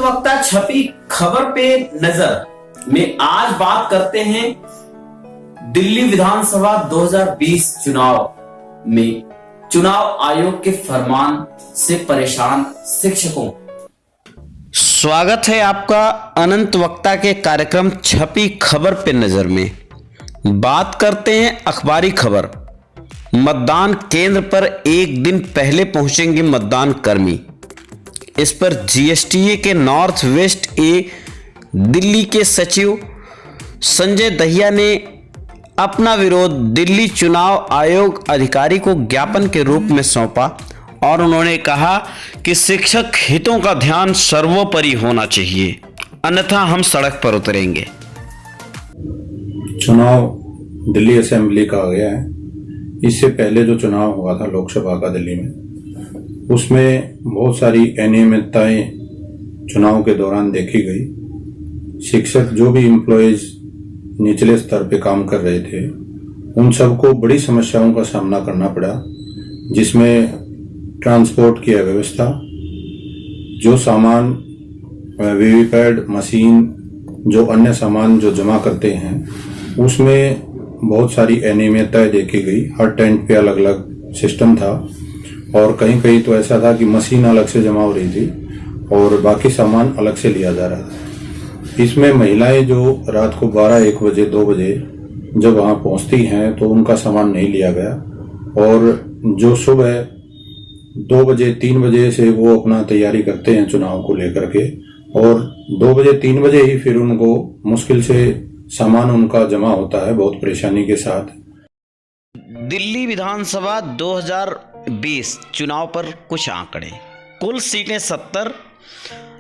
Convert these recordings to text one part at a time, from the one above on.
वक्ता छपी खबर पे नजर में आज बात करते हैं दिल्ली विधानसभा 2020 चुनाव में चुनाव आयोग के फरमान से परेशान शिक्षकों। स्वागत है आपका अनंत वक्ता के कार्यक्रम छपी खबर पे नजर में। बात करते हैं अखबारी खबर। मतदान केंद्र पर एक दिन पहले पहुंचेंगे मतदान कर्मी। इस पर जीएसटीए के नॉर्थ वेस्ट दिल्ली के सचिव संजय दहिया ने अपना विरोध दिल्ली चुनाव आयोग अधिकारी को ज्ञापन के रूप में सौंपा और उन्होंने कहा कि शिक्षक हितों का ध्यान सर्वोपरि होना चाहिए, अन्यथा हम सड़क पर उतरेंगे। चुनाव दिल्ली असेंबली का आ गया है। इससे पहले जो चुनाव हुआ था लोकसभा का दिल्ली में, उसमें बहुत सारी अनियमितताएं चुनाव के दौरान देखी गई। शिक्षक जो भी एम्प्लॉयज निचले स्तर पे काम कर रहे थे, उन सबको बड़ी समस्याओं का सामना करना पड़ा, जिसमें ट्रांसपोर्ट की अव्यवस्था, जो सामान वीवीपैट मशीन, जो अन्य सामान जो जमा करते हैं, उसमें बहुत सारी अनियमितताएं देखी गई। हर टेंट पे अलग अलग सिस्टम था और कहीं कहीं तो ऐसा था कि मशीन अलग से जमा हो रही थी और बाकी सामान अलग से लिया जा रहा था। इसमें महिलाएं जो रात को 12, 1 बजे, 2 बजे जब वहां पहुंचती हैं तो उनका सामान नहीं लिया गया और जो सुबह 2 बजे, 3 बजे से वो अपना तैयारी करते हैं चुनाव को लेकर के, और 2 बजे, 3 बजे ही फिर उनको मुश्किल से सामान उनका जमा होता है, बहुत परेशानी के साथ। दिल्ली विधानसभा 2020 चुनाव पर कुछ आंकड़े। कुल सीटें 70,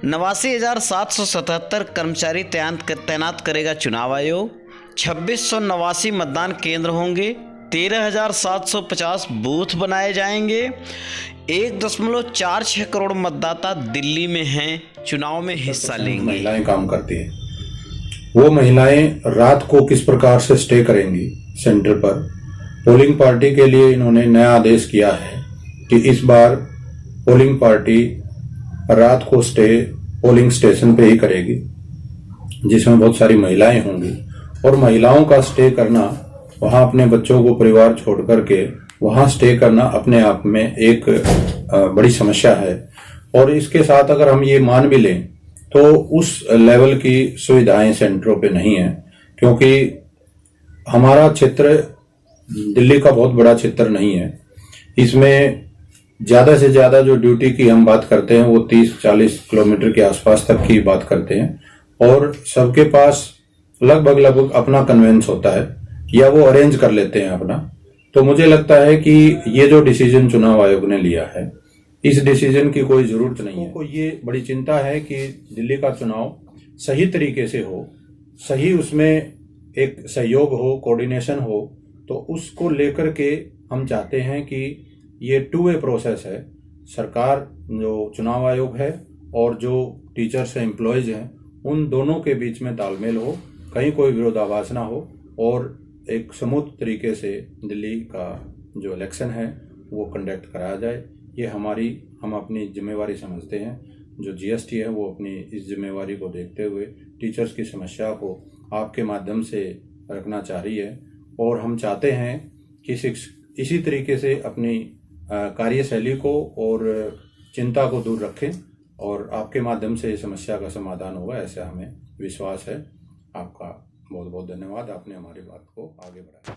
89,777 कर्मचारी तैनात करेगा चुनाव आयोग। 2689 मतदान केंद्र होंगे। 13,750 बूथ बनाए जाएंगे। 1.46 करोड़ मतदाता दिल्ली में हैं, चुनाव में हिस्सा लेंगे। महिलाएं काम करती हैं। वो महिलाएं रात को किस प्रकार से स्टे करेंगी सेंटर पर। पोलिंग पार्टी के लिए इन्होंने नया आदेश किया है कि इस बार पोलिंग पार्टी रात को स्टे पोलिंग स्टेशन पे ही करेगी, जिसमें बहुत सारी महिलाएं होंगी। और महिलाओं का स्टे करना, वहां अपने बच्चों को परिवार छोड़ करके वहां स्टे करना अपने आप में एक बड़ी समस्या है। और इसके साथ अगर हम ये मान भी लें तो उस लेवल की सुविधाएं सेंटरों पे नहीं है, क्योंकि हमारा क्षेत्र दिल्ली का बहुत बड़ा क्षेत्र नहीं है। इसमें ज्यादा से ज्यादा जो ड्यूटी की हम बात करते हैं वो 30-40 किलोमीटर के आसपास तक की बात करते हैं और सबके पास लगभग अपना कन्वेंस होता है या वो अरेंज कर लेते हैं अपना। तो मुझे लगता है कि ये जो डिसीजन चुनाव आयोग ने लिया है, इस डिसीजन की कोई जरूरत नहीं है। को ये बड़ी चिंता है कि दिल्ली का चुनाव सही तरीके से हो, सही उसमें एक सहयोग हो, कोऑर्डिनेशन हो। तो उसको लेकर के हम चाहते हैं कि ये 2 वे प्रोसेस है। सरकार, जो चुनाव आयोग है, और जो टीचर्स हैं, एम्प्लॉयज हैं, उन दोनों के बीच में तालमेल हो, कहीं कोई विरोधाभास ना हो और एक समूह तरीके से दिल्ली का जो इलेक्शन है वो कंडक्ट कराया जाए। ये हम अपनी जिम्मेवारी समझते हैं। जो जीएसटी है वो अपनी इस जिम्मेवारी को देखते हुए टीचर्स की समस्या को आपके माध्यम से रखना चाह रही है और हम चाहते हैं कि इसी तरीके से अपनी कार्यशैली को और चिंता को दूर रखें और आपके माध्यम से समस्या का समाधान होगा, ऐसा हमें विश्वास है। आपका बहुत बहुत धन्यवाद, आपने हमारी बात को आगे बढ़ाया।